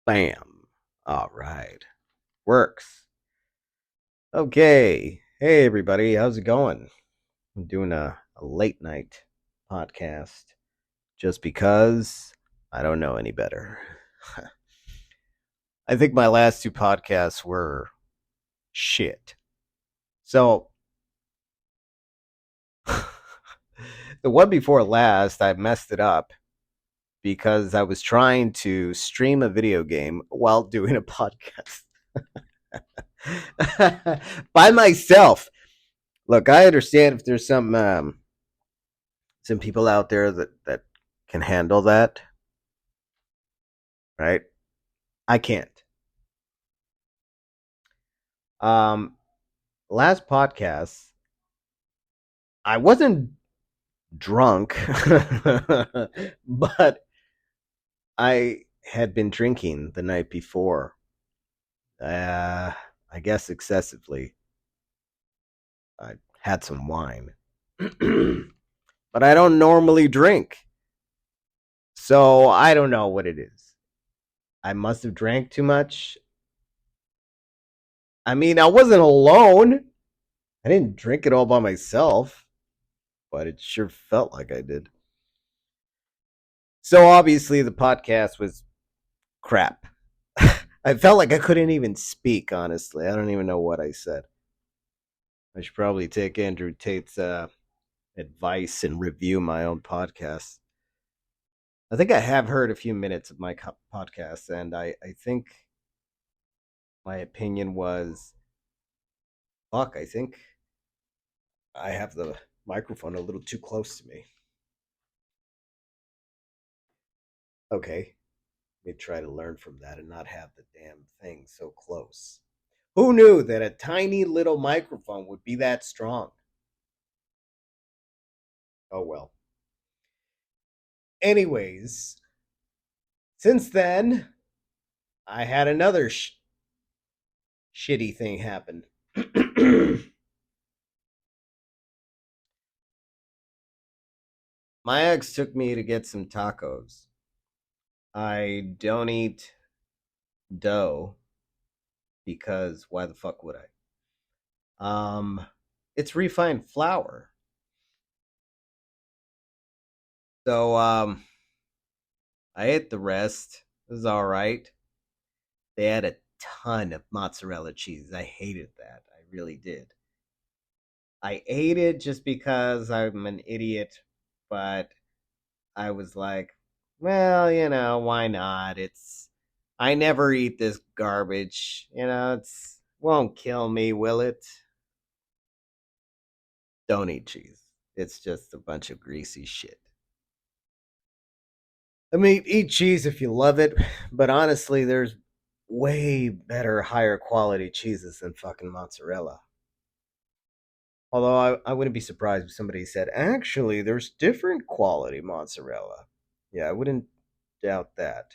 Bam. All right. Works. Okay. Hey, everybody. How's it going? I'm doing a late night podcast just because I don't know any better. I think my last two podcasts were shit. So, the one before last, I messed it up because I was trying to stream a video game while doing a podcast by myself. Look, I understand if there's some people out there that can handle that, right? I can't. Um, Last podcast, I wasn't drunk, but I had been drinking the night before. I guess excessively. I had some wine, but I don't normally drink, so I don't know what it is. I must have drank too much. I mean, I wasn't alone. I didn't drink it all by myself, but it sure felt like I did. So obviously the podcast was crap. I felt like I couldn't even speak, honestly. I don't even know what I said. I should probably take Andrew Tate's advice and review my own podcast. I think I have heard a few minutes of my podcast, and I think my opinion was fuck, I think I have the microphone a little too close to me. Okay, let me try to learn from that and not have the damn thing so close. Who knew that a tiny little microphone would be that strong? Oh well. Anyways, since then, I had another shitty thing happen. My ex took me to get some tacos. I don't eat dough because why the fuck would I? It's refined flour. So I ate the rest. It was all right. They had a ton of mozzarella cheese. I hated that. I really did. I ate it just because I'm an idiot, but I was like, well, why not? I never eat this garbage. It's won't kill me, will it? Don't eat cheese. It's just a bunch of greasy shit. I mean, eat cheese if you love it, but honestly, there's way better, higher quality cheeses than fucking mozzarella. Although I wouldn't be surprised if somebody said, actually, there's different quality mozzarella. Yeah, I wouldn't doubt that.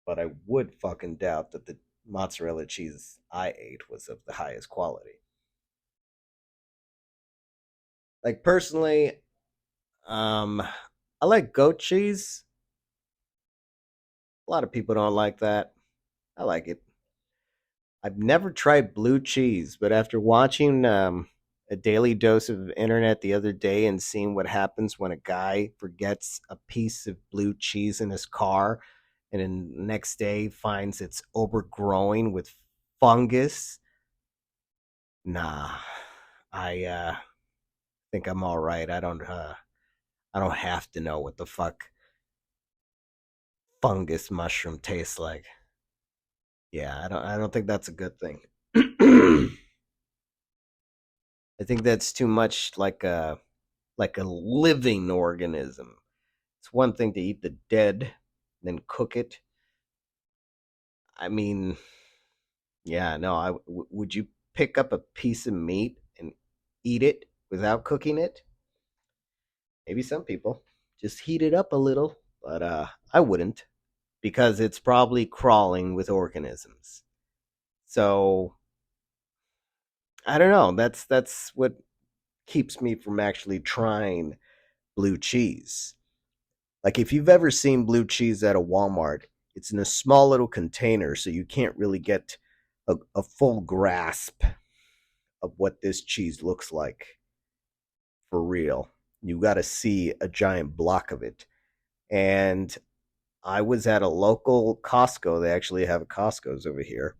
But I would fucking doubt that the mozzarella cheese I ate was of the highest quality. Like, personally, um, I like goat cheese. A lot of people don't like that. I like it. I've never tried blue cheese, but after watching a daily dose of internet the other day and seeing what happens when a guy forgets a piece of blue cheese in his car and then the next day finds it's overgrowing with fungus, nah, I think I'm all right. I don't have to know what the fuck fungus mushroom tastes like. Yeah, I don't think that's a good thing. I think that's too much like a living organism. It's one thing to eat the dead, then cook it. I mean, yeah, no. Would you pick up a piece of meat and eat it without cooking it? Maybe some people just heat it up a little, but I wouldn't because it's probably crawling with organisms. So I don't know. That's what keeps me from actually trying blue cheese. Like if you've ever seen blue cheese at a Walmart, it's in a small little container, so you can't really get a full grasp of what this cheese looks like for real. You got to see a giant block of it. And I was at a local Costco. They actually have a Costco's over here.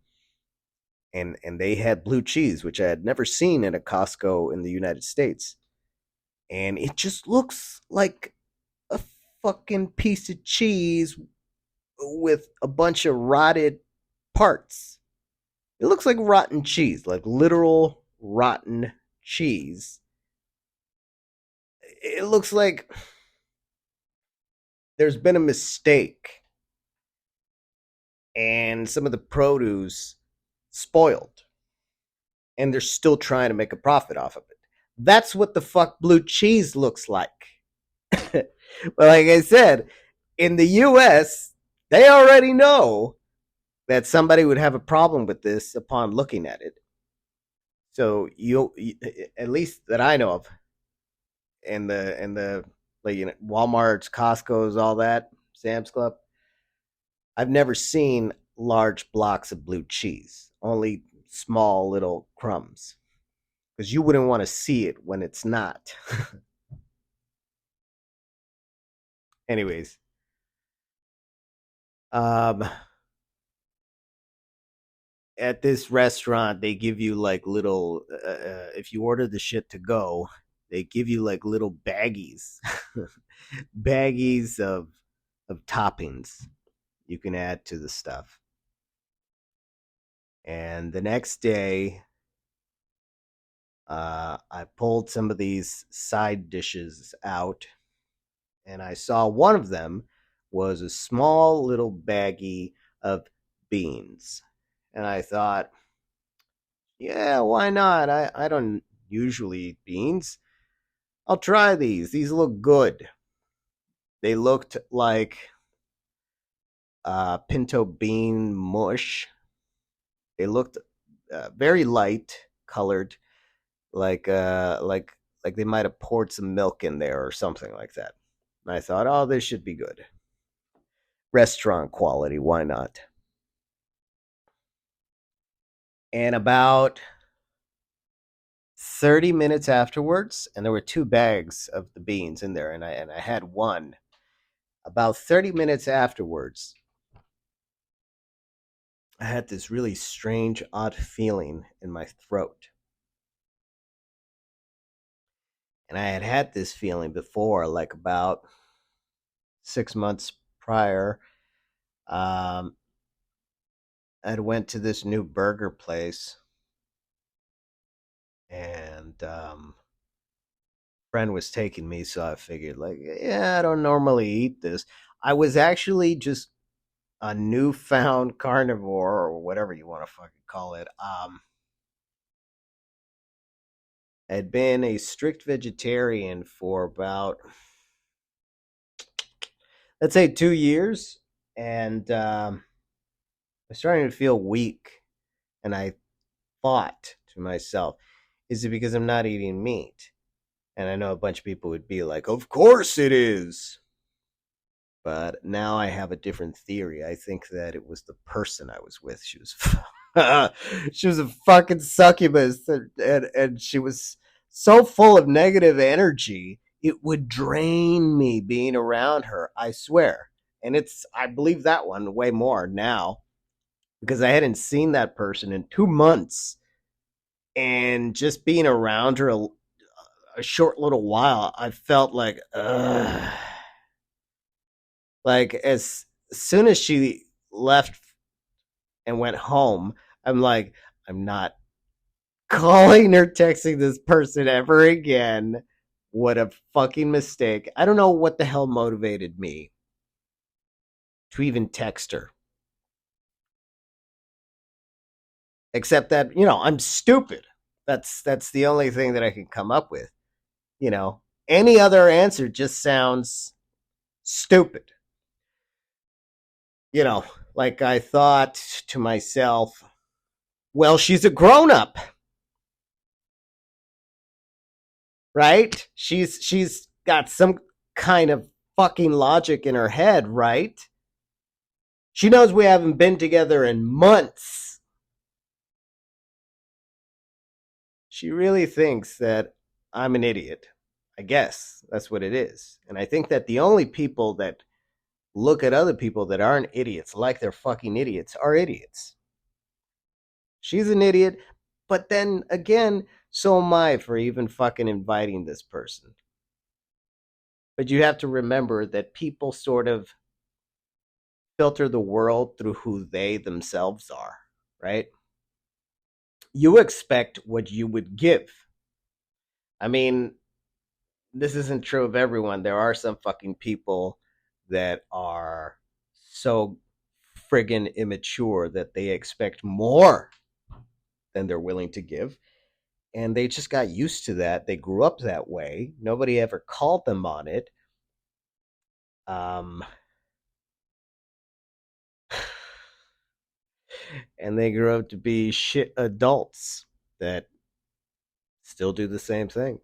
And they had blue cheese, which I had never seen in a Costco in the United States. And it just looks like a fucking piece of cheese with a bunch of rotted parts. It looks like rotten cheese, like literal rotten cheese. It looks like there's been a mistake and some of the produce spoiled and they're still trying to make a profit off of it. That's what the fuck blue cheese looks like. But like I said, in the US, they already know that somebody would have a problem with this upon looking at it. So at least that I know of, in the like Walmart's, Costco's, all that, Sam's Club, I've never seen large blocks of blue cheese. Only small little crumbs, because you wouldn't want to see it when it's not. Anyways, um, at this restaurant, they give you like little. If you order the shit to go, they give you like little baggies, baggies of toppings you can add to the stuff. And the next day, I pulled some of these side dishes out, and I saw one of them was a small little baggie of beans. And I thought, yeah, why not? I don't usually eat beans. I'll try these. These look good. They looked like pinto bean mush. They looked very light colored, like they might have poured some milk in there or something like that. And I thought, oh, this should be good. Restaurant quality, why not? And about 30 minutes afterwards, and there were two bags of the beans in there, and I had one. About 30 minutes afterwards, I had this really strange, odd feeling in my throat. And I had had this feeling before, like about 6 months prior. Um, I'd went to this new burger place, and friend was taking me, so I figured, like, yeah, I don't normally eat this. I was actually just a newfound carnivore, or whatever you want to fucking call it. I'd been a strict vegetarian for about, let's say, 2 years, and I was starting to feel weak, and I thought to myself, is it because I'm not eating meat? And I know a bunch of people would be like, of course it is. But now I have a different theory. I think that it was the person I was with. She was she was a fucking succubus, and she was so full of negative energy, it would drain me being around her, I swear. And it's I believe that one way more now, because I hadn't seen that person in 2 months, and just being around her a short little while, I felt like, ugh. Like as soon as she left and went home, I'm like, I'm not calling or texting this person ever again. What a fucking mistake. I don't know what the hell motivated me to even text her. Except that, I'm stupid. That's the only thing that I can come up with. Any other answer just sounds stupid. you know, like I thought to myself, well, she's a grown up, right? She's got some kind of fucking logic in her head, right? She knows we haven't been together in months. She really thinks that I'm an idiot. I guess that's what it is. And I think that the only people that look at other people that aren't idiots like they're fucking idiots are idiots. She's an idiot, but then again, so am I for even fucking inviting this person. But you have to remember that people sort of filter the world through who they themselves are, right? You expect what you would give. I mean, this isn't true of everyone. There are some fucking people that are so friggin' immature that they expect more than they're willing to give. And they just got used to that. They grew up that way. Nobody ever called them on it. Um, and they grew up to be shit adults that still do the same thing.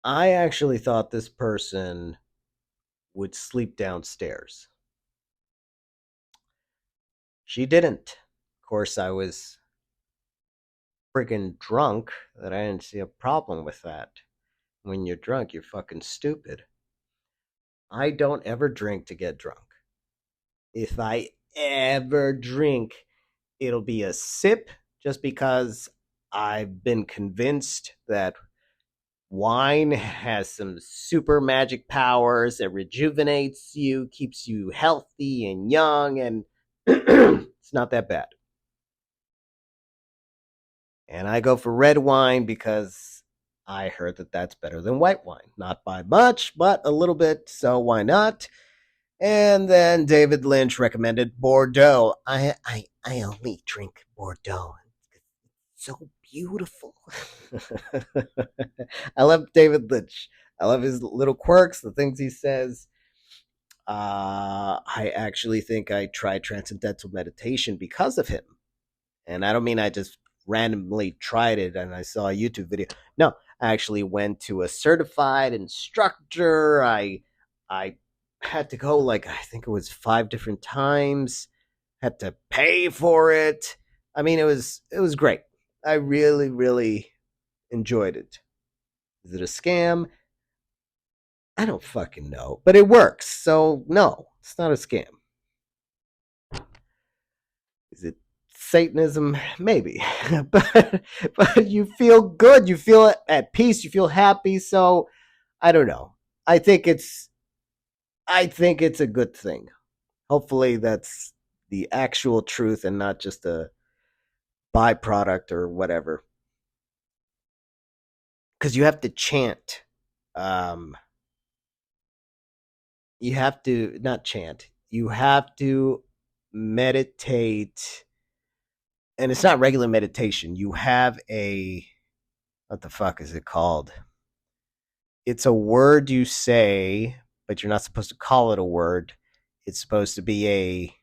I actually thought this person would sleep downstairs. She didn't. Of course, I was friggin' drunk that I didn't see a problem with that. When you're drunk, you're fucking stupid. I don't ever drink to get drunk. If I ever drink, it'll be a sip just because I've been convinced that wine has some super magic powers that rejuvenates you, keeps you healthy and young, and it's not that bad. And I go for red wine because I heard that that's better than white wine. Not by much, but a little bit, so why not? And then David Lynch recommended Bordeaux. I only drink Bordeaux. It's so beautiful. I love David Lynch. I love his little quirks, the things he says. I actually think I tried transcendental meditation because of him. And I don't mean I just randomly tried it and I saw a YouTube video. No, I actually went to a certified instructor. I had to go like I think it was 5 different times. Had to pay for it. I mean, it was great. I really really enjoyed it. Is it a scam? I don't fucking know, but it works. So no, it's not a scam. Is it Satanism? Maybe, but you feel good. You feel at peace. You feel happy. So I don't know. I think it's I think it's a good thing. Hopefully, that's the actual truth and not just a byproduct or whatever. Because you have to chant. Um, you have to not chant. You have to meditate, and it's not regular meditation. You have a what the fuck is it called? It's a word you say, but you're not supposed to call it a word. It's supposed to be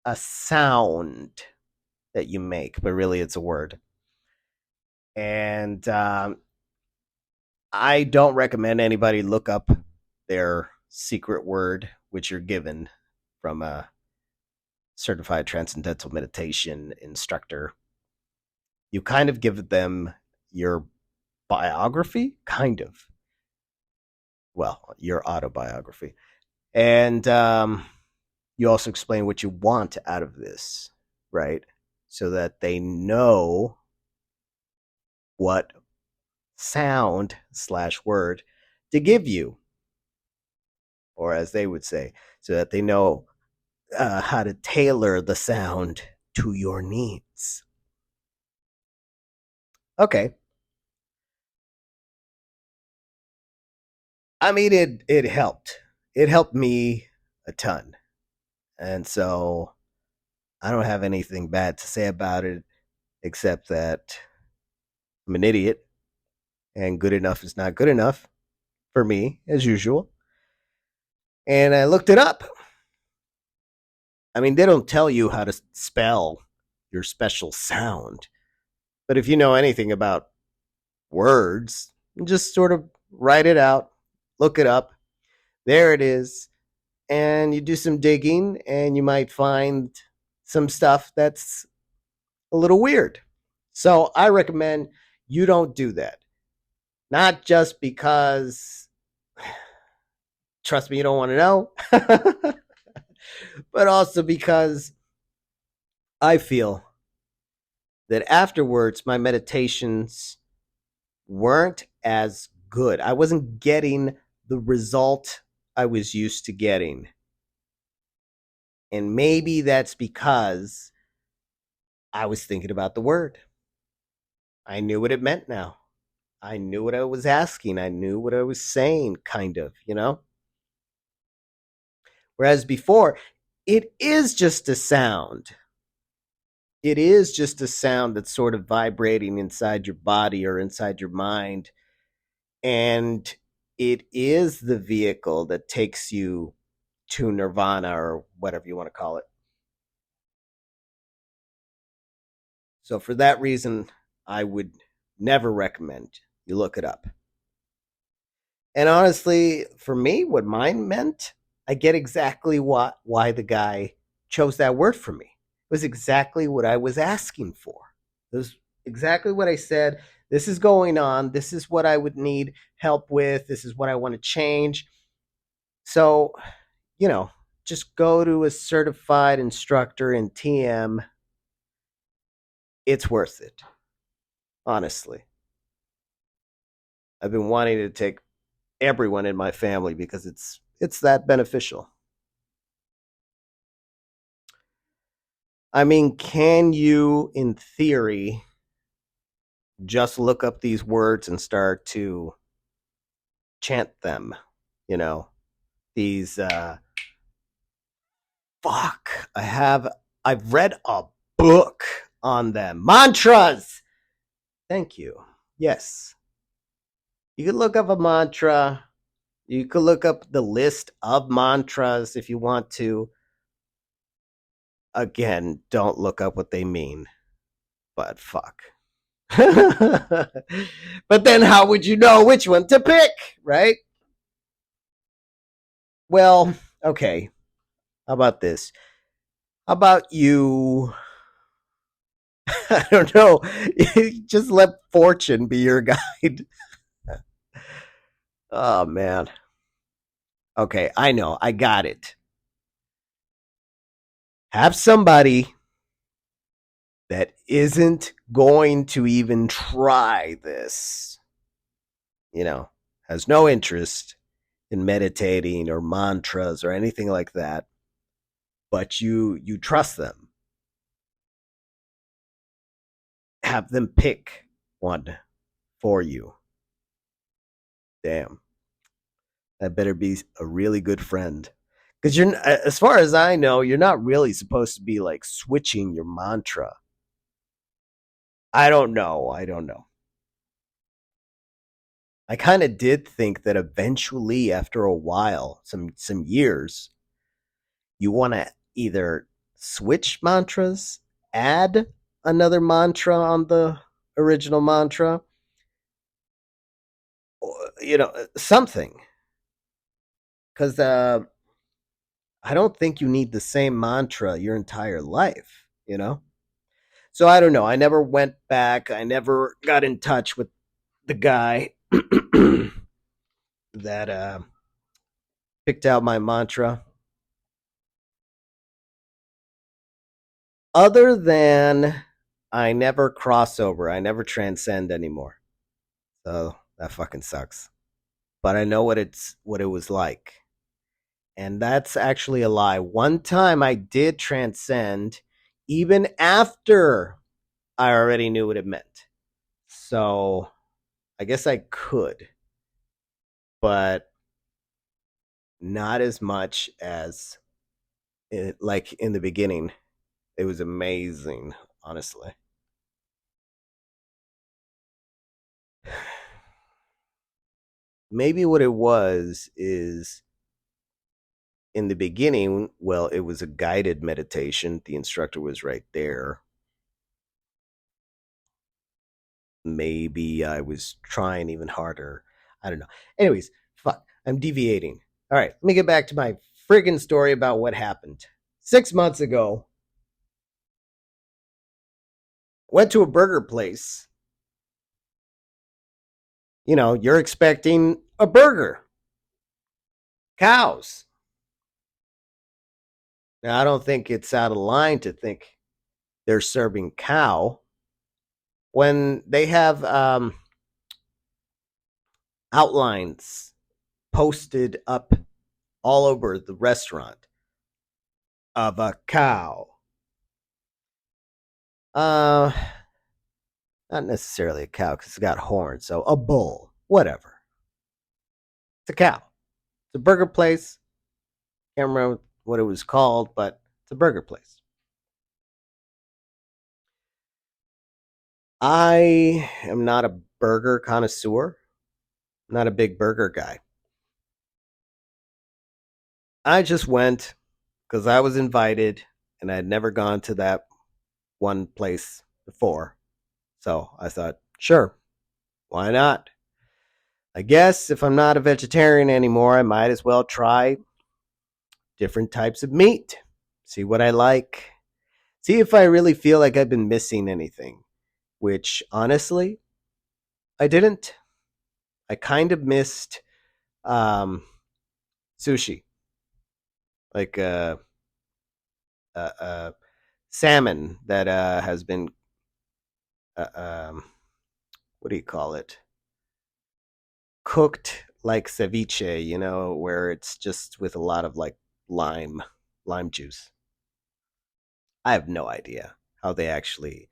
a sound that you make, but really it's a word. And I don't recommend anybody look up their secret word, which you're given from a certified transcendental meditation instructor. You kind of give them your biography, kind of. Well, your autobiography. And you also explain what you want out of this, right? So that they know what sound slash word to give you, or as they would say, so that they know how to tailor the sound to your needs. Okay. I mean, it helped. It helped me a ton. And so I don't have anything bad to say about it except that I'm an idiot and good enough is not good enough for me, as usual. And I looked it up. I mean, they don't tell you how to spell your special sound. But if you know anything about words, just sort of write it out Look it up. There it is. And you do some digging and you might find some stuff that's a little weird. So I recommend you don't do that. Not just because, trust me, you don't want to know, but also because I feel that afterwards my meditations weren't as good. I wasn't getting the result I was used to getting. And maybe that's because I was thinking about the word. I knew what it meant now. I knew what I was asking. I knew what I was saying, kind of, you know? Whereas before, it is just a sound. It is just a sound that's sort of vibrating inside your body or inside your mind. And it is the vehicle that takes you to nirvana or whatever you want to call it. So, for that reason, I would never recommend you look it up. And honestly, for me, what mine meant, I get exactly why the guy chose that word for me. It was exactly what I was asking for. It was exactly what I said. This is going on. This is what I would need help with. This is what I want to change. So, you know, just go to a certified instructor in TM. It's worth it, honestly. I've been wanting to take everyone in my family because it's that beneficial. I mean, can you, in theory, just look up these words and start to chant them? You know, these fuck. I've read a book on them. Mantras. Thank you. Yes. You could look up a mantra. You could look up the list of mantras if you want to. Again, don't look up what they mean. But fuck. But then how would you know which one to pick, right? Well, okay. How about this? How about you? I don't know. Just let fortune be your guide. Oh, man. Okay, I know. I got it. Have somebody that isn't going to even try this, you know, has no interest in meditating or mantras or anything like that, but you trust them. Have them pick one for you. Damn, that better be a really good friend. Because you're, as far as I know, you're not really supposed to be like switching your mantra. I don't know. I don't know. I kind of did think that eventually, after a while, some years, you want to either switch mantras, add another mantra on the original mantra, or, you know, something. Because I don't think you need the same mantra your entire life, you know? So I don't know. I never went back. I never got in touch with the guy that picked out my mantra. Other than I never cross over, I never transcend anymore. So that fucking sucks. But I know what it was like. And that's actually a lie. One time I did transcend even after I already knew what it meant. So I guess I could, but not as much as like in the beginning. It was amazing, honestly. Maybe what it was is in the beginning, well, it was a guided meditation. The instructor was right there. Maybe I was trying even harder. I don't know. Anyways, fuck. I'm deviating. All right, let me get back to my friggin' story about what happened. 6 months ago, went to a burger place. You know, you're expecting a burger, cows. Now, I don't think it's out of line to think they're serving cow when they have outlines posted up all over the restaurant of a cow. Uh, Not necessarily a cow because it's got horns, so a bull, whatever. It's a cow. It's a burger place. Can't remember what it was called, but it's a burger place. I am not a burger connoisseur. I'm not a big burger guy. I just went because I was invited and I had never gone to that one place before. So I thought, sure, why not? I guess if I'm not a vegetarian anymore, I might as well try different types of meat, see what I like, see if I really feel like I've been missing anything, which honestly, I didn't. I kind of missed um, sushi, like salmon that has been, uh, um, what do you call it? Cooked like ceviche, you know, where it's just with a lot of like lime juice. I have no idea how they actually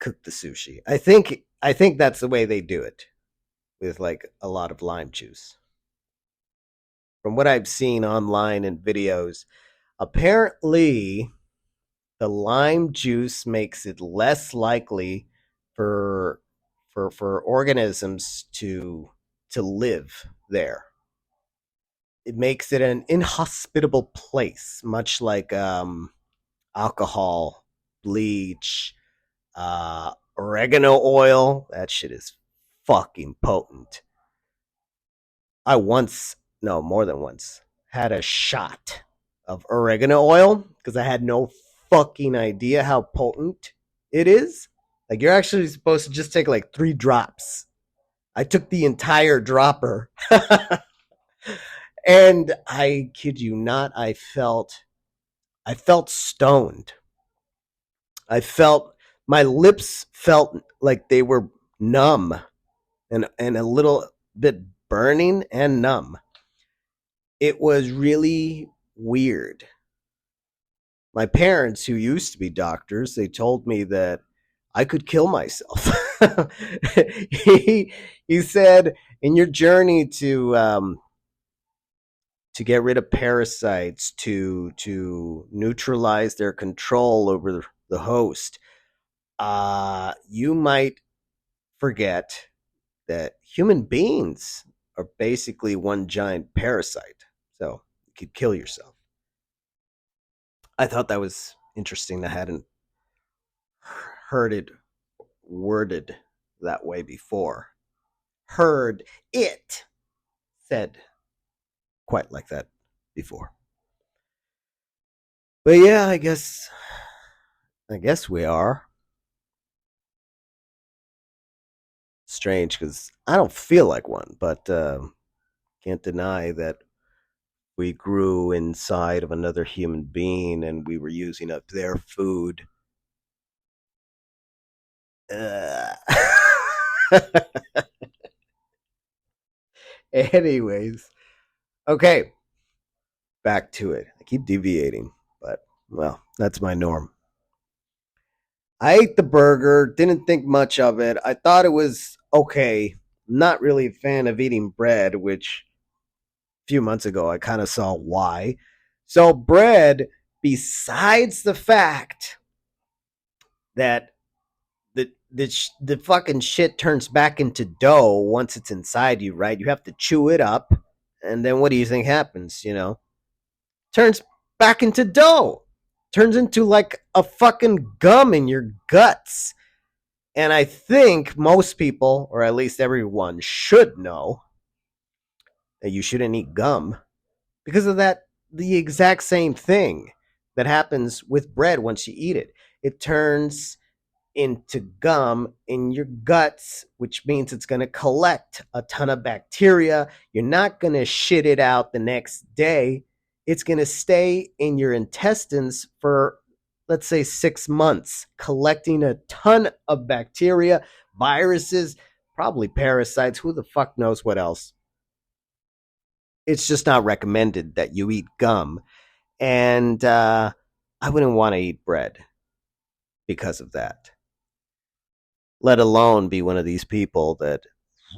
cook the sushi. I think that's the way they do it with like a lot of lime juice. From what I've seen online in videos, apparently the lime juice makes it less likely for for organisms to live there. It makes it an inhospitable place, much like alcohol, bleach, oregano oil. That shit is fucking potent. I once, no, more than once, had a shot of oregano oil because I had no fucking idea how potent it is. Like, you're actually supposed to just take like 3 drops. I took the entire dropper. And I kid you not, I felt stoned. I felt my lips felt like they were numb and a little bit burning and numb. It was really weird. My parents, who used to be doctors, they told me that I could kill myself. he he said, in your journey to get rid of parasites, to neutralize their control over the host, you might forget that human beings are basically one giant parasite. So you could kill yourself. I thought that was interesting. I hadn't heard it worded that way before. Heard it said quite like that before. But yeah, I guess we are. Strange because I don't feel like one, but can't deny that we grew inside of another human being and we were using up their food. Uh. Anyways, okay, back to it. I keep deviating, but well, that's my norm. I ate the burger, didn't think much of it. I thought it was okay. Not really a fan of eating bread, which a few months ago I kind of saw why. So, bread, besides the fact that the fucking shit turns back into dough once it's inside you, right? You have to chew it up, and then what do you think happens? Turns back into dough, turns into like a fucking gum in your guts. And I think most people, or at least everyone, should know that you shouldn't eat gum because of that, the exact same thing that happens with bread once you eat it. It turns into gum in your guts, which means it's going to collect a ton of bacteria. You're not going to shit it out the next day. It's going to stay in your intestines for, let's say, 6 months, collecting a ton of bacteria, viruses, probably parasites. Who the fuck knows what else? It's just not recommended that you eat gum. And I wouldn't want to eat bread because of that, let alone be one of these people that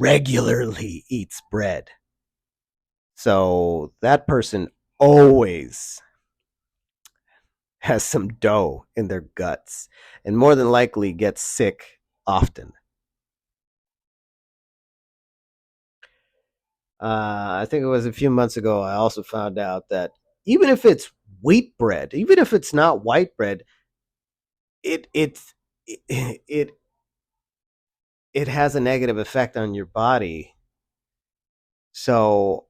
regularly eats bread. So that person always has some dough in their guts and more than likely gets sick often. I think it was a few months ago, I also found out that even if it's wheat bread, even if it's not white bread, it it has a negative effect on your body. So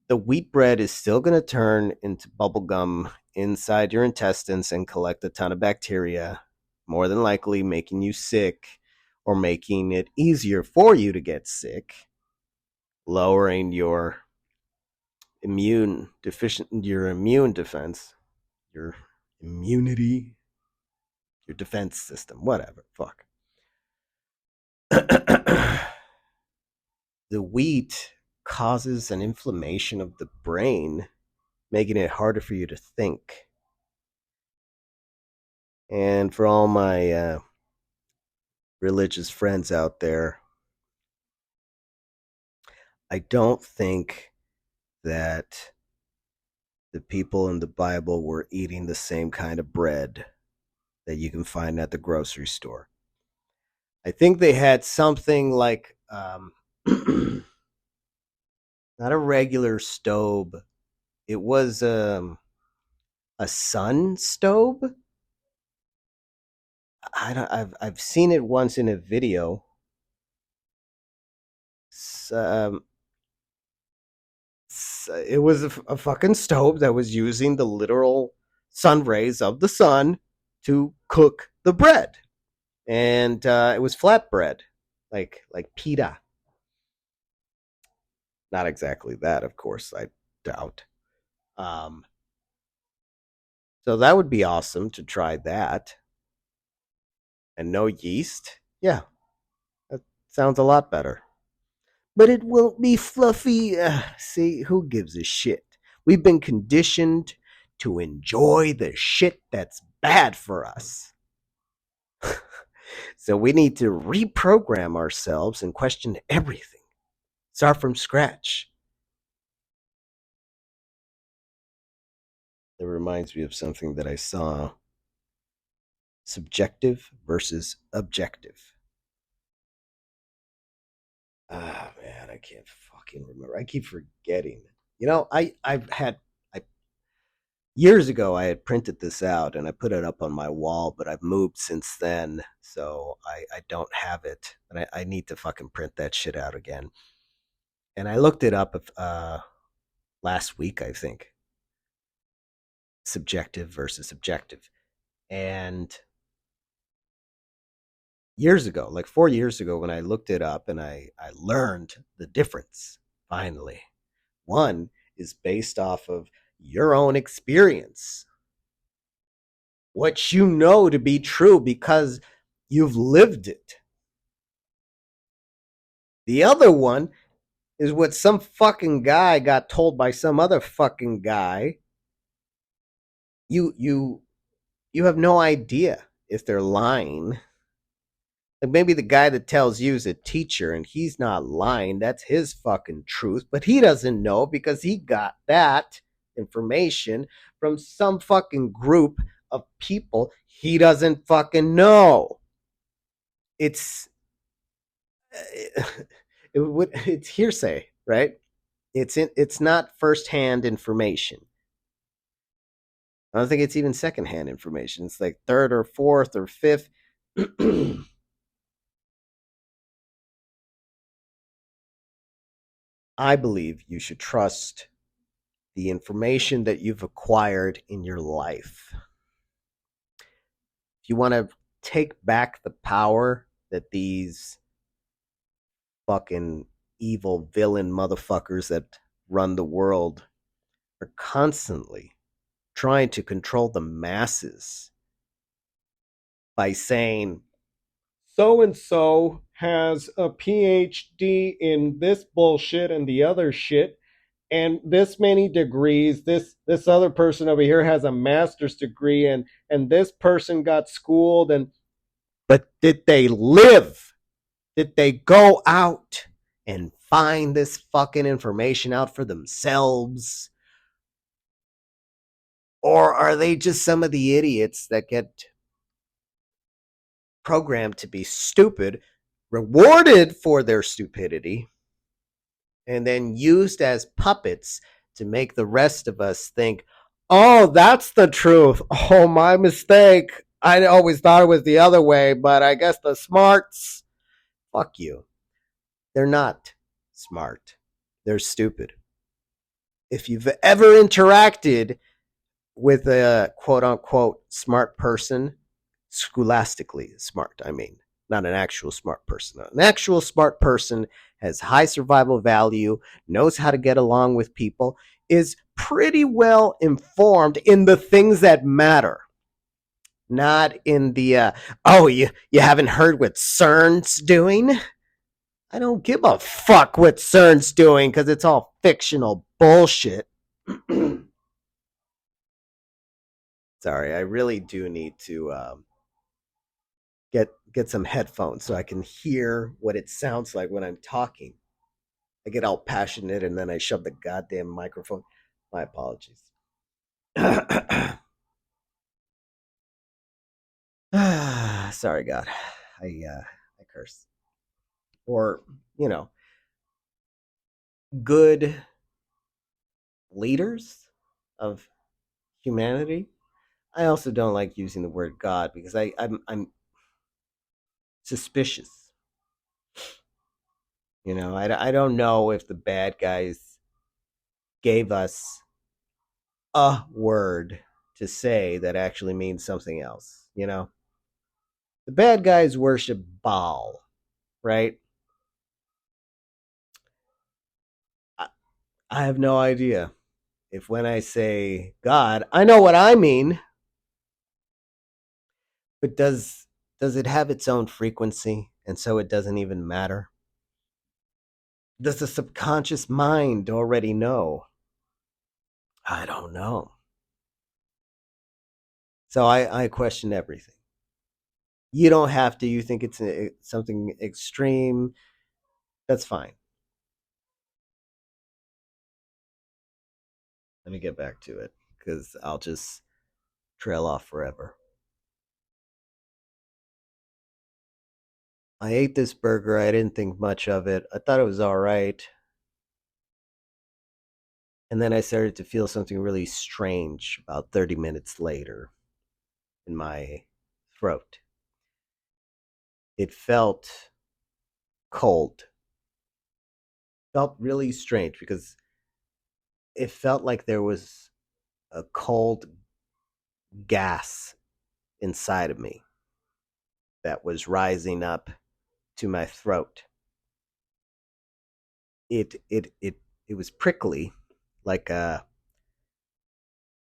the wheat bread is still going to turn into bubble gum inside your intestines and collect a ton of bacteria, more than likely making you sick or making it easier for you to get sick, lowering your immune defense, your immunity, your defense system, whatever. Fuck. The wheat causes an inflammation of the brain, making it harder for you to think. And for all my religious friends out there, I don't think that the people in the Bible were eating the same kind of bread that you can find at the grocery store. I think they had something like not a regular stove. It was a sun stove. I've seen it once in a video. Um, it was a fucking stove that was using the literal sun rays of the sun to cook the bread, and it was flatbread, like pita. Not exactly that, of course. I doubt. Um, so that would be awesome to try that, and no yeast. Yeah, that sounds a lot better. But it won't be fluffy. See, who gives a shit? We've been conditioned to enjoy the shit that's bad for us. So we need to reprogram ourselves and question everything. Start from scratch. It reminds me of something that I saw: subjective versus objective. Ah, man, I can't fucking remember. I keep forgetting. I've had I years ago I had printed this out and I put it up on my wall, but I've moved since then, so I don't have it. And I need to fucking print that shit out again. And I looked it up last week, I think. Subjective versus objective. And years ago, like 4 years ago, when I looked it up and I learned the difference, finally. One is based off of your own experience, what you know to be true because you've lived it. The other one is what some fucking guy got told by some other fucking guy. You have no idea if they're lying. Like maybe the guy that tells you is a teacher and he's not lying. That's his fucking truth. But he doesn't know because he got that information from some fucking group of people he doesn't fucking know. It's it's hearsay, right? It's not firsthand information. I don't think it's even secondhand information. It's like third or fourth or fifth. I believe you should trust the information that you've acquired in your life. If you want to take back the power that these fucking evil villain motherfuckers that run the world are constantly trying to control the masses by saying so and so has a PhD in this bullshit and the other shit and this many degrees. This other person over here has a master's degree, and this person got schooled. And but did they live? Did they go out and find this fucking information out for themselves? Or are they just some of the idiots that get programmed to be stupid, rewarded for their stupidity, and then used as puppets to make the rest of us think, oh, that's the truth. Oh, my mistake. I always thought it was the other way, but I guess the smarts, fuck you. They're not smart. They're stupid. If you've ever interacted with a quote unquote smart person, scholastically smart, I mean, not an actual smart person. An actual smart person has high survival value, knows how to get along with people, is pretty well informed in the things that matter. Not in the, oh, you haven't heard what CERN's doing? I don't give a fuck what CERN's doing because it's all fictional bullshit. Sorry, I really do need to get some headphones so I can hear what it sounds like when I'm talking. I get all passionate and then I shove the goddamn microphone. My apologies. Sorry, God. I curse. Or, you know, good leaders of humanity. I also don't like using the word God because I'm suspicious. You know, I don't know if the bad guys gave us a word to say that actually means something else. You know, the bad guys worship Baal, right? I, I have no idea if when I say God, I know what I mean, but does it have its own frequency and so it doesn't even matter? Does the subconscious mind already know? I don't know. So I question everything. You don't have to. You think it's something extreme. That's fine. Let me get back to it because I'll just trail off forever. I ate this burger. I didn't think much of it. I thought it was all right. And then I started to feel something really strange about 30 minutes later in my throat. It felt cold. Felt really strange because it felt like there was a cold gas inside of me that was rising up to my throat. It was prickly, like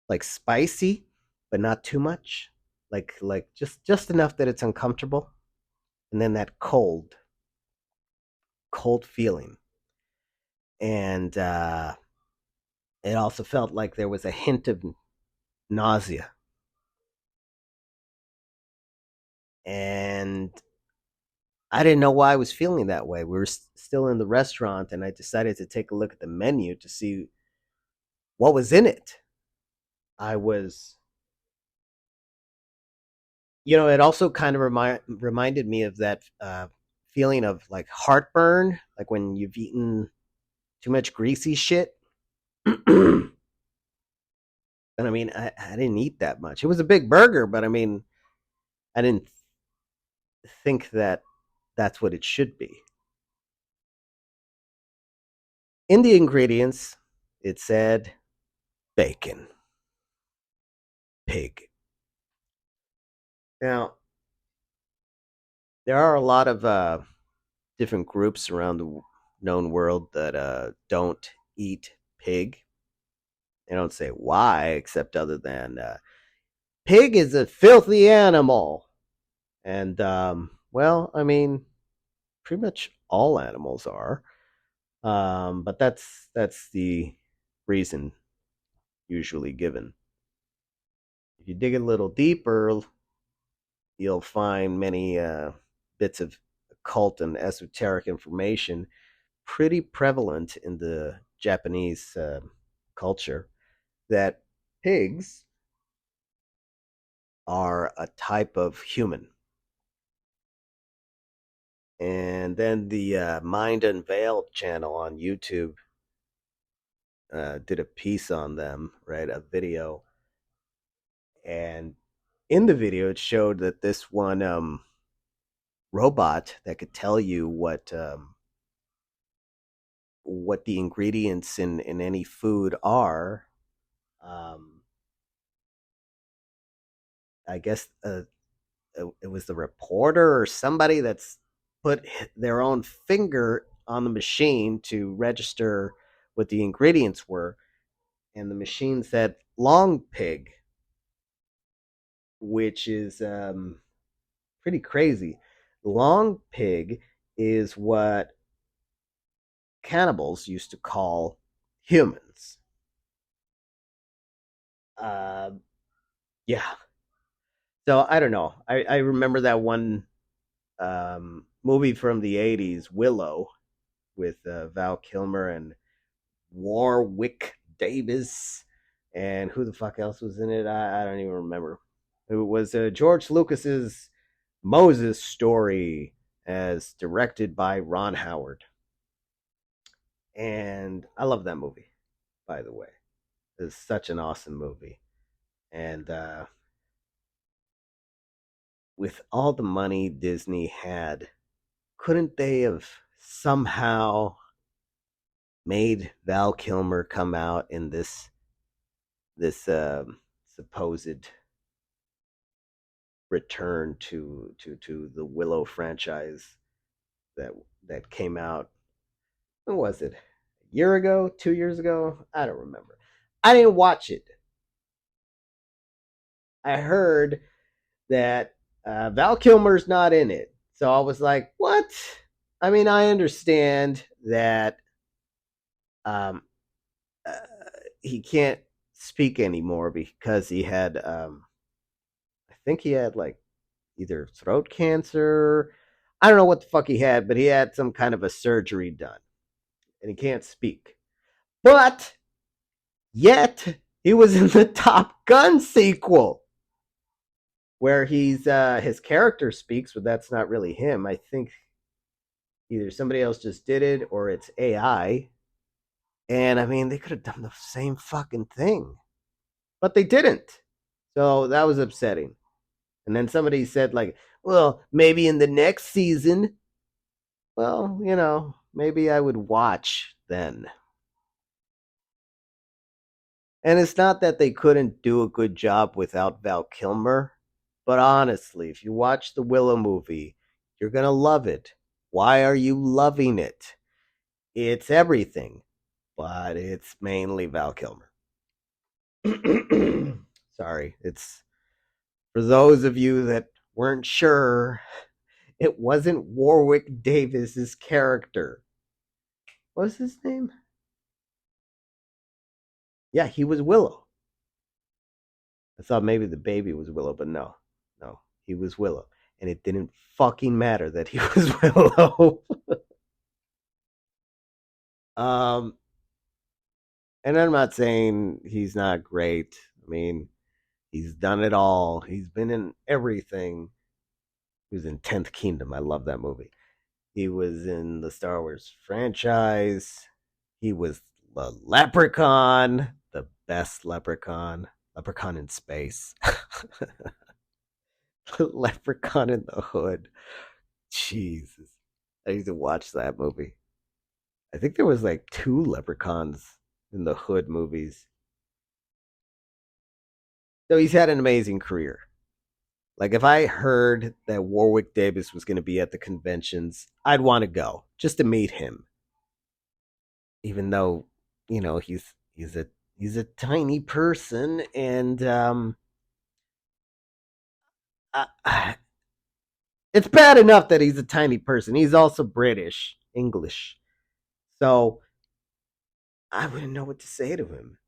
like spicy, but not too much. Like just enough that it's uncomfortable. And then that cold feeling. And it also felt like there was a hint of nausea. And I didn't know why I was feeling that way. We were still in the restaurant, and I decided to take a look at the menu to see what was in it. I was, it also kind of reminded me of that feeling of like heartburn, like when you've eaten too much greasy shit. And I mean, I didn't eat that much. It was a big burger, but I mean, I didn't think that that's what it should be. In the ingredients, it said bacon, pig. Now, there are a lot of different groups around the known world that don't eat pig. They don't say why, except other than pig is a filthy animal. And, well, I mean, pretty much all animals are. But that's the reason usually given. If you dig a little deeper, you'll find many bits of occult and esoteric information pretty prevalent in the Japanese culture that pigs are a type of human. And then the Mind Unveiled channel on YouTube did a piece on them, right? A video. And in the video, it showed that this one robot that could tell you what the ingredients in any food are. Um, I guess it was the reporter or somebody that's put their own finger on the machine to register what the ingredients were, and the machine said long pig, which is pretty crazy. Long pig is what cannibals used to call humans. Uh, yeah. So I don't know. I remember that one movie from the 80s, Willow, with Val Kilmer and Warwick Davis. And who the fuck else was in it? I don't even remember. It was George Lucas's Moses story as directed by Ron Howard. And I love that movie, by the way. It's such an awesome movie. And with all the money Disney had, couldn't they have somehow made Val Kilmer come out in this supposed return to the Willow franchise that that came out? When was it? A year ago? 2 years ago? I don't remember. I didn't watch it. I heard that Val Kilmer's not in it. So I was like, what? I mean, I understand that um, uh, he can't speak anymore because he had, I think he had like either throat cancer. I don't know what the fuck he had, but he had some kind of a surgery done and he can't speak. But yet, he was in the Top Gun sequel where his character speaks, but that's not really him. I think either somebody else just did it or it's AI. And I mean, they could have done the same fucking thing, but they didn't. So that was upsetting. And then somebody said, like, well, maybe in the next season. Well, maybe I would watch then. And it's not that they couldn't do a good job without Val Kilmer, but honestly, if you watch the Willow movie, you're going to love it. Why are you loving it? It's everything, but it's mainly Val Kilmer. Sorry, it's for those of you that weren't sure, it wasn't Warwick Davis's character. What was his name? Yeah, he was Willow. I thought maybe the baby was Willow, but no. No, he was Willow. And it didn't fucking matter that he was Willow. um and I'm not saying he's not great. I mean, he's done it all. He's been in everything. He was in 10th Kingdom. I love that movie. He was in the Star Wars franchise. He was the Leprechaun, the best Leprechaun. Leprechaun in space. Leprechaun in the Hood. Jesus. I used to watch that movie. I think there was like two leprechauns in the Hood movies. So he's had an amazing career. Like if I heard that Warwick Davis was going to be at the conventions, I'd want to go just to meet him. Even though, he's a tiny person, and I, it's bad enough that he's a tiny person. He's also British, English. So I wouldn't know what to say to him.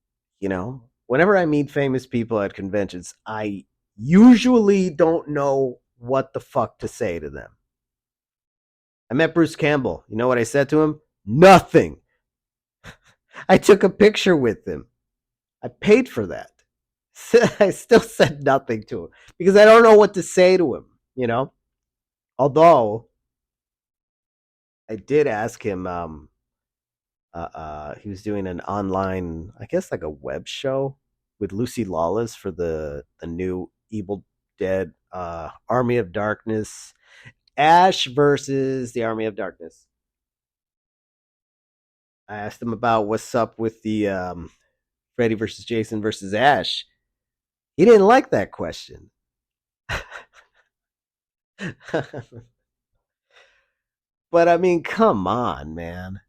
Whenever I meet famous people at conventions, I usually don't know what the fuck to say to them. I met Bruce Campbell. You know what I said to him? Nothing. I took a picture with him. I paid for that. I still said nothing to him because I don't know what to say to him. Although I did ask him, he was doing an online, I guess, like a web show with Lucy Lawless for the new Evil Dead Army of Darkness, Ash versus the Army of Darkness. I asked him about what's up with the Freddy versus Jason versus Ash. He didn't like that question. But I mean, come on, man.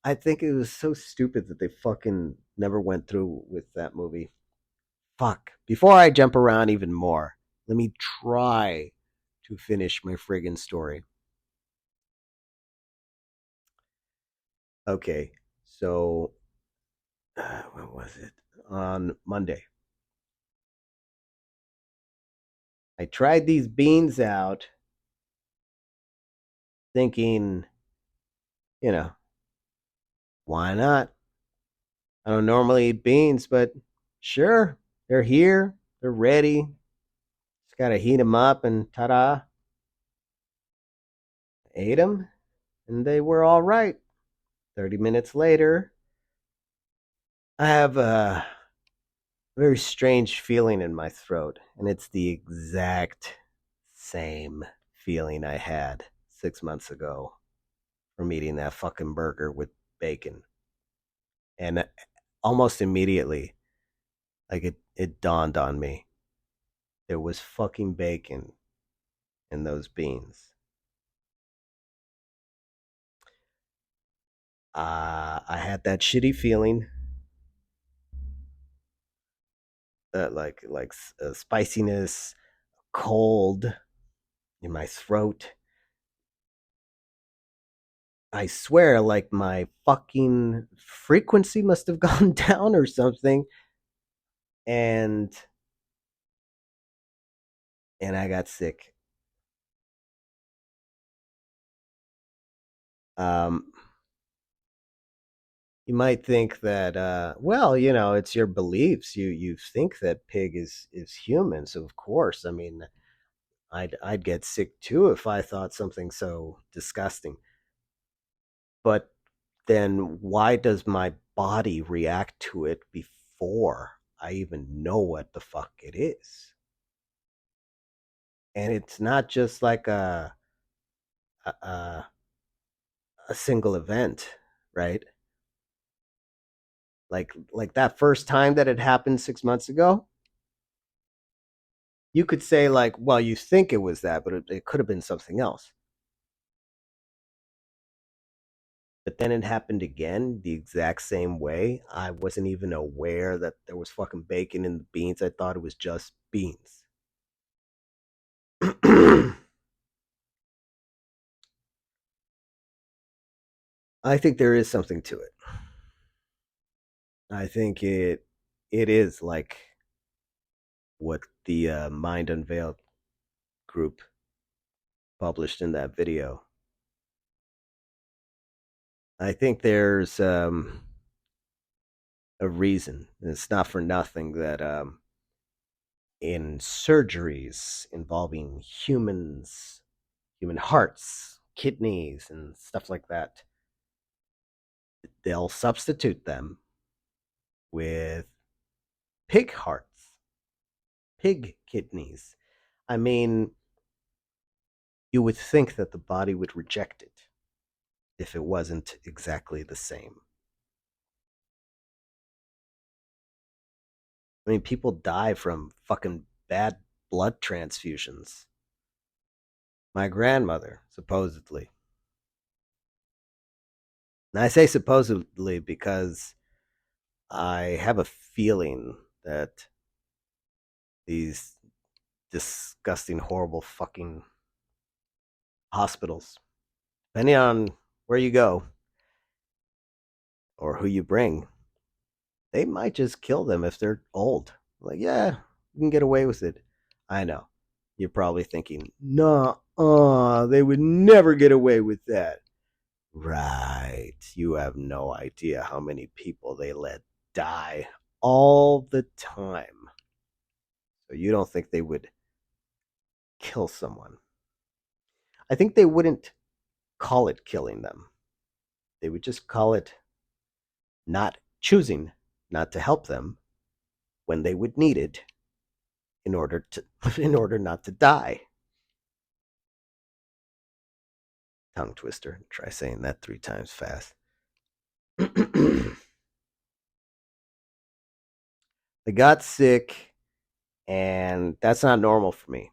I think it was so stupid that they fucking never went through with that movie. Fuck. Before I jump around even more, let me try to finish my friggin' story. Okay, so what was it? On Monday, I tried these beans out, thinking, you know, why not? I don't normally eat beans, but sure, they're here, they're ready. Just gotta heat them up, and ta-da! Ate them, and they were all right. 30 minutes later, I have a very strange feeling in my throat, and it's the exact same feeling I had 6 months ago from eating that fucking burger with bacon. And almost immediately, like it dawned on me, there was fucking bacon in those beans. I had that shitty feeling, that spiciness, cold in my throat. I swear, like my fucking frequency must have gone down or something, and I got sick. Um, you might think that, well, it's your beliefs. You think that pig is human, so of course, I mean, I'd get sick too if I thought something so disgusting. But then why does my body react to it before I even know what the fuck it is? And it's not just like a, a single event, right? Like that first time that it happened 6 months ago, you could say like, well, you think it was that, but it could have been something else. But then it happened again the exact same way. I wasn't even aware that there was fucking bacon in the beans. I thought it was just beans. I think there is something to it. I think it is like what the Mind Unveiled group published in that video. I think there's a reason. It's not for nothing that in surgeries involving humans, human hearts, kidneys, and stuff like that, they'll substitute them with pig hearts, pig kidneys. I mean, you would think that the body would reject it. if it wasn't exactly the same. I mean, people die from fucking bad blood transfusions. My grandmother, supposedly. And I say supposedly because I have a feeling that these disgusting, horrible fucking hospitals, depending on where you go or who you bring, they might just kill them if they're old. Like, yeah, you can get away with it. I know. You're probably thinking, nah, they would never get away with that. Right. You have no idea how many people they let die all the time. So you don't think they would kill someone. I think they wouldn't call it killing them. They would just call it not choosing not to help them when they would need it in order to in order not to die. Tongue twister. Try saying that 3 times fast. I got sick, and that's not normal for me.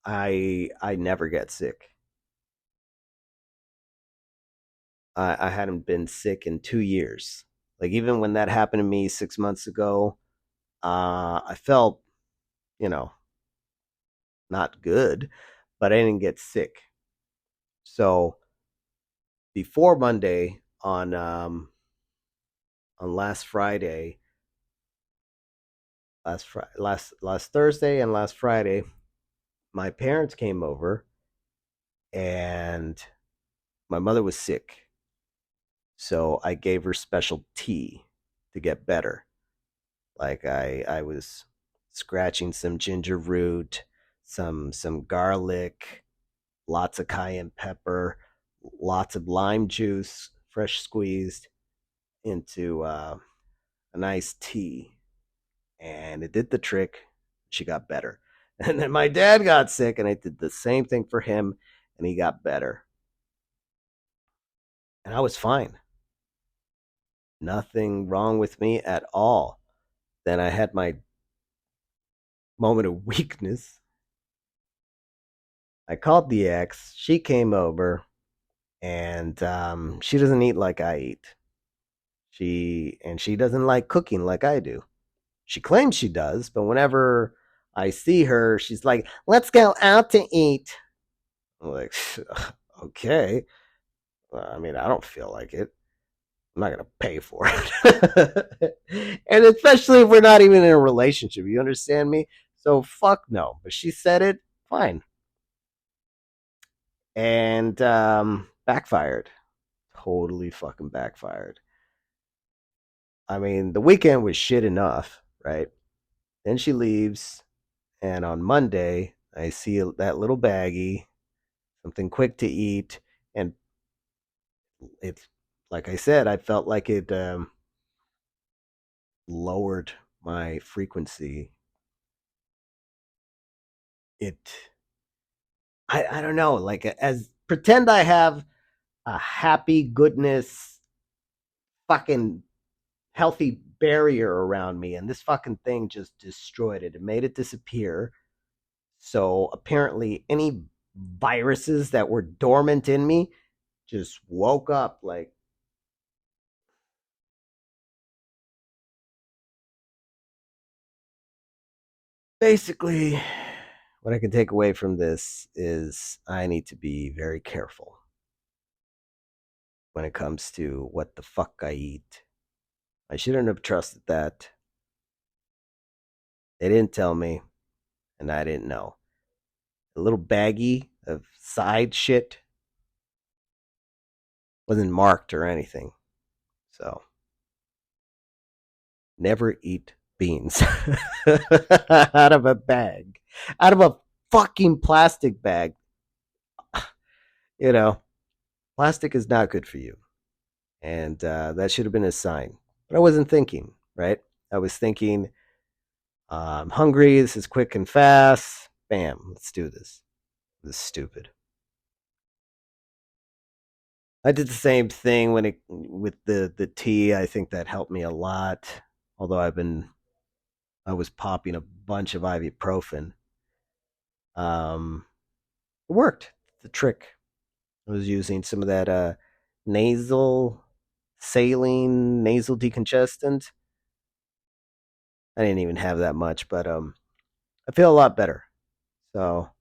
I never get sick. I hadn't been sick in 2 years. Like even when that happened to me 6 months ago, I felt, you know, not good, but I didn't get sick. So before Monday on last Friday, last Thursday and last Friday, my parents came over and my mother was sick. So I gave her special tea to get better. Like I was scratching some ginger root, some garlic, lots of cayenne pepper, lots of lime juice, fresh squeezed into a nice tea, and it did the trick. She got better. And then my dad got sick, and I did the same thing for him, and he got better. And I was fine. Nothing wrong with me at all. Then I had my moment of weakness. I called the ex. She came over, and she doesn't eat like I eat. She doesn't like cooking like I do. She claims she does, but whenever I see her, she's like, "Let's go out to eat." I'm like, okay. Well, I mean, I don't feel like it. I'm not gonna pay for it, and especially if we're not even in a relationship. You understand me? So fuck no. But she said it. Fine. And backfired. Totally fucking backfired. I mean, the weekend was shit enough, right? Then she leaves, and on Monday, I see that little baggie, something quick to eat, and it's like I said, I felt like it lowered my frequency. It, I don't know, like as pretend I have a happy goodness, fucking healthy barrier around me, and this fucking thing just destroyed it. It made it disappear. So apparently, any viruses that were dormant in me just woke up. Like, basically, what I can take away from this is I need to be very careful when it comes to what the fuck I eat. I shouldn't have trusted that. They didn't tell me, and I didn't know. A little baggie of side shit wasn't marked or anything. So, never eat beans out of a bag, out of a fucking plastic bag. You know, plastic is not good for you. And that should have been a sign. But I wasn't thinking, right? I was thinking, I'm hungry. This is quick and fast. Bam, let's do this. This is stupid. I did the same thing when it with the tea. I think that helped me a lot. Although I was popping a bunch of ibuprofen. Um, it worked. The trick. I was using some of that nasal saline nasal decongestant. I didn't even have that much, but I feel a lot better. So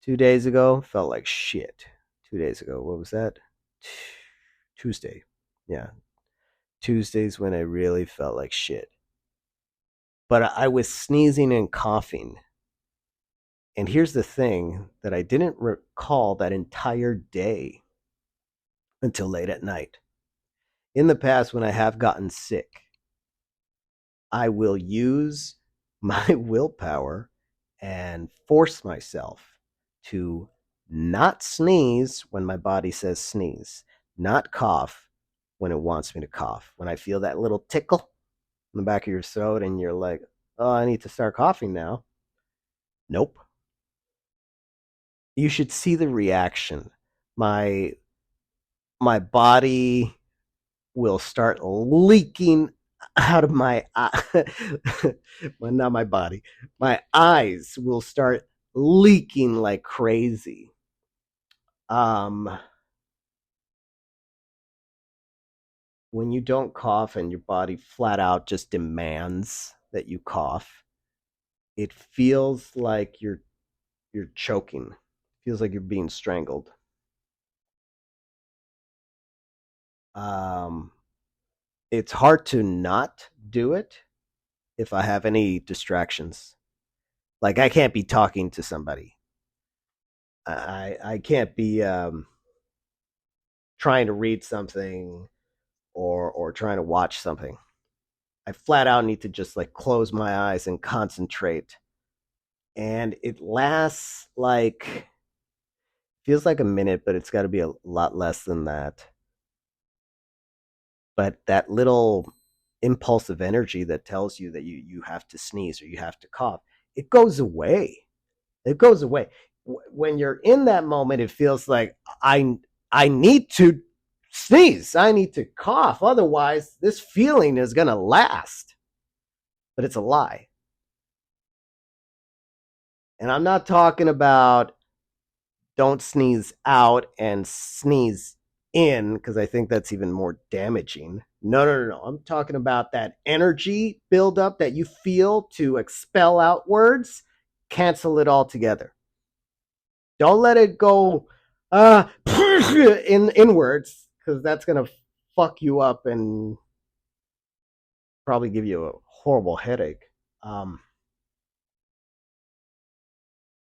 2 days ago felt like shit. 2 days ago, what was that? Tuesday. Yeah, Tuesdays when I really felt like shit. But I was sneezing and coughing. And here's the thing that I didn't recall that entire day until late at night. In the past, when I have gotten sick, I will use my willpower and force myself to not sneeze when my body says sneeze, not cough when it wants me to cough. When I feel that little tickle in the back of your throat and you're like, oh, I need to start coughing now. Nope. You should see the reaction. My my body will start leaking out of my well, not my body. My eyes will start leaking like crazy. Um, when you don't cough and your body flat out just demands that you cough, it feels like you're choking. It feels like you're being strangled. Um, it's hard to not do it if I have any distractions. Like I can't be talking to somebody. I can't be trying to read something or trying to watch something. I flat out need to just like close my eyes and concentrate. And it lasts like feels like a minute, but it's got to be a lot less than that. But that little impulse of energy that tells you that you have to sneeze or you have to cough, it goes away. It goes away. When you're in that moment, it feels like I need to sneeze. I need to cough. Otherwise, this feeling is going to last. But it's a lie. And I'm not talking about don't sneeze out and sneeze in, because I think that's even more damaging. No, no, no, no. I'm talking about that energy buildup that you feel to expel out words. Cancel it all together. Don't let it go in inwards, because that's gonna fuck you up and probably give you a horrible headache. Um,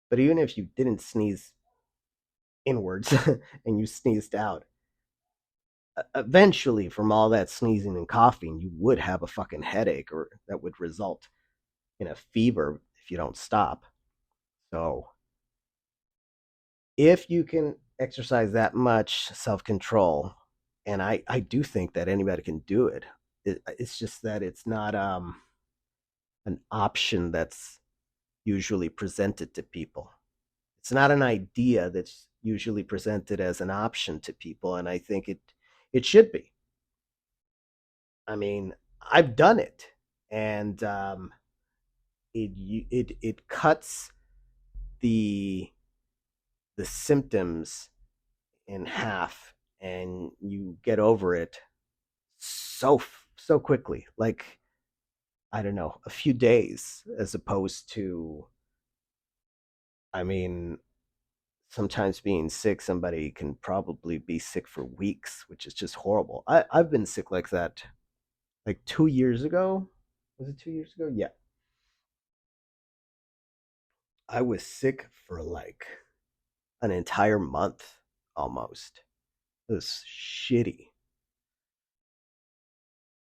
but even if you didn't sneeze inwards and you sneezed out, eventually from all that sneezing and coughing, you would have a fucking headache, or that would result in a fever if you don't stop. So if you can exercise that much self control, and I do think that anybody can do it. It's just that it's not an option that's usually presented to people. It's not an idea that's usually presented as an option to people, and I think it should be. I mean, I've done it, and it cuts the the symptoms in half, and you get over it so quickly. Like I don't know, a few days, as opposed to, I mean, sometimes being sick, somebody can probably be sick for weeks, which is just horrible. I've been sick like that like 2 years ago. Was it 2 years ago? Yeah. I was sick for like an entire month almost. It was shitty.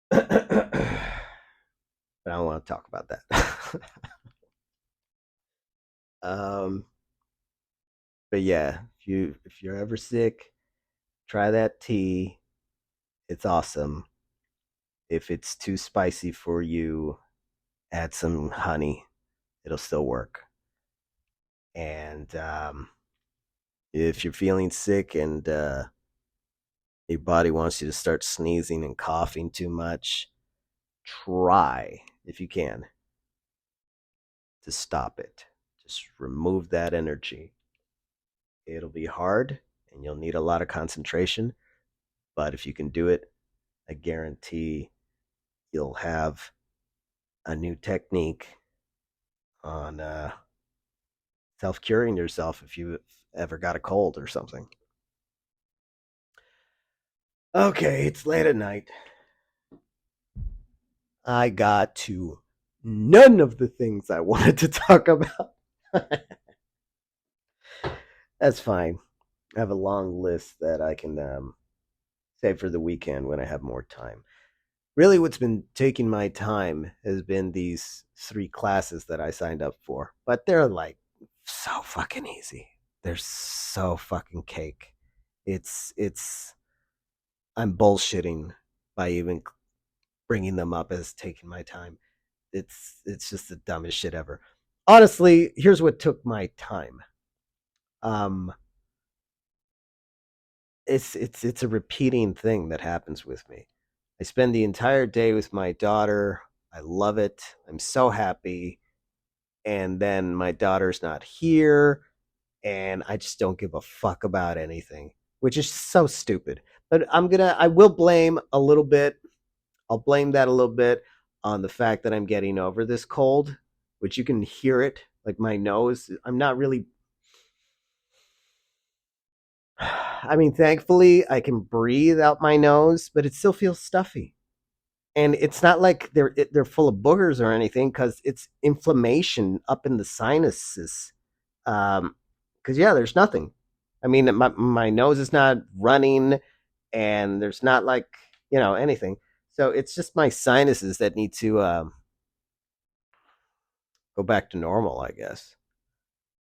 But I don't want to talk about that. um, but yeah, if you're ever sick, try that tea. It's awesome. If it's too spicy for you, add some honey. It'll still work. And if you're feeling sick and your body wants you to start sneezing and coughing too much, try, if you can, to stop it. Just remove that energy. It'll be hard and you'll need a lot of concentration, but if you can do it, I guarantee you'll have a new technique on self curing yourself if you ever got a cold or something. Okay, it's late at night. I got to none of the things I wanted to talk about. That's fine. I have a long list that I can save for the weekend when I have more time. Really, what's been taking my time has been these 3 classes that I signed up for, but they're like so fucking easy. They're so fucking cake. It's I'm bullshitting by even bringing them up as taking my time. It's just the dumbest shit ever. Honestly, here's what took my time. Um, it's a repeating thing that happens with me. I spend the entire day with my daughter. I love it. I'm so happy. And then my daughter's not here, and I just don't give a fuck about anything, which is so stupid. But I will blame a little bit. I'll blame that a little bit on the fact that I'm getting over this cold, which you can hear it, like my nose. I'm not really. I mean, thankfully, I can breathe out my nose, but it still feels stuffy. And it's not like they're full of boogers or anything, because it's inflammation up in the sinuses. Because yeah, there's nothing. I mean, my nose is not running, and there's not like anything. So it's just my sinuses that need to go back to normal, I guess.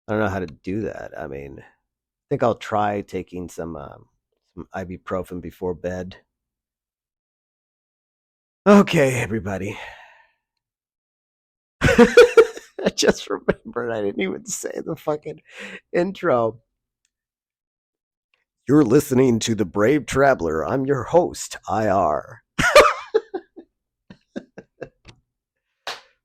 I don't know how to do that. I mean, I think I'll try taking some ibuprofen before bed. Okay, everybody. I just remembered I didn't even say the fucking intro. You're listening to The Brave Traveler. I'm your host, IR.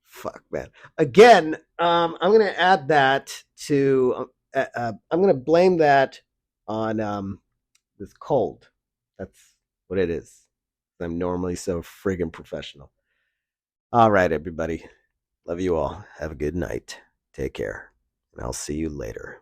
Fuck, man. Again, I'm going to add that to, I'm going to blame that on this cold. That's what it is. I'm normally so friggin' professional. All right, everybody. Love you all. Have a good night. Take care. And I'll see you later.